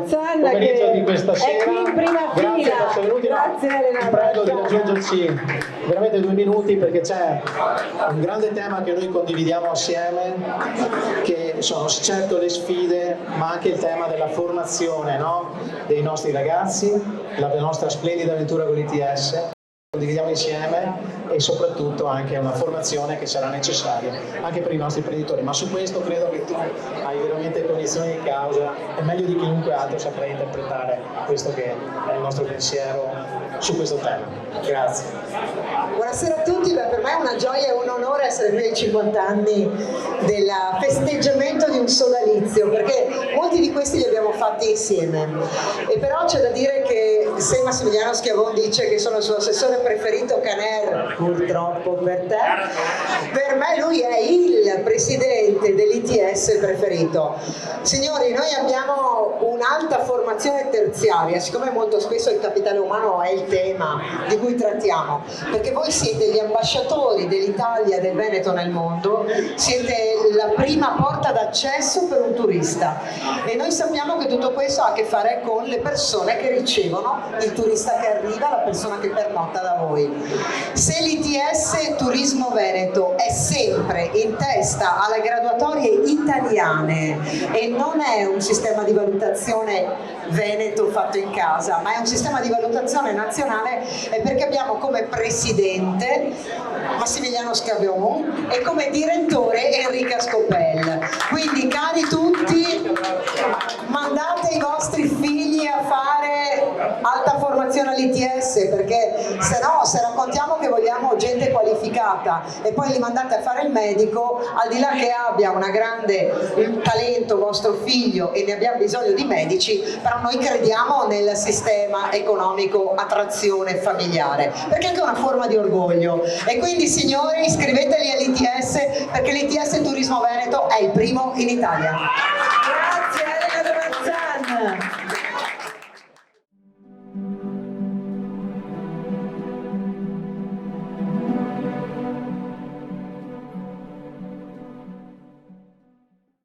Damazzan, pomeriggio di questa sera. È qui in prima Grazie fila. per essere venuti. Grazie Elena. Vi prego di raggiungerci veramente 2 minuti, perché c'è un grande tema che noi condividiamo assieme, che sono certo le sfide, ma anche il tema della formazione, no? Dei nostri ragazzi, la nostra splendida avventura con l'ITS. Condividiamo insieme, e soprattutto anche una formazione che sarà necessaria anche per i nostri imprenditori, ma su questo credo che tu hai veramente cognizione di causa e meglio di chiunque altro saprai interpretare questo che è il nostro pensiero su questo tema. Grazie. Buonasera a tutti, per me è una gioia e un onore essere qui ai 50 anni del festeggiamento di un sodalizio, perché molti di questi li abbiamo fatti insieme, e però c'è da dire che se Massimiliano Schiavon dice che sono il suo assessore preferito Caner, purtroppo per te, per me lui è il presidente dell'ITS preferito. Signori, noi abbiamo un'alta formazione terziaria, siccome molto spesso il capitale umano è il tema di cui trattiamo, perché voi siete gli ambasciatori dell'Italia e del Veneto nel mondo, siete la prima porta d'accesso per un turista, e noi sappiamo che tutto questo ha a che fare con le persone che ricevono il turista che arriva, la persona che pernotta da voi. Se l'ITS Turismo Veneto è sempre in testa alle graduatorie italiane e non è un sistema di valutazione veneto fatto in casa, ma è un sistema di valutazione nazionale, è perché abbiamo come presidente Massimiliano Schiavon e come direttore Enrica Scopel. Quindi, cari tutti, mandate i vostri figli a fare alta formazione all'ITS, perché se raccontiamo che vogliamo gente qualificata e poi li mandate a fare il medico, al di là che abbia un grande talento vostro figlio e ne abbiamo bisogno di medici, però noi crediamo nel sistema economico a trazione familiare, perché è anche una forma di orgoglio. E quindi, signori, iscrivetevi all'ITS, perché l'ITS Turismo Veneto è il primo in Italia. Grazie Elena Damazzan.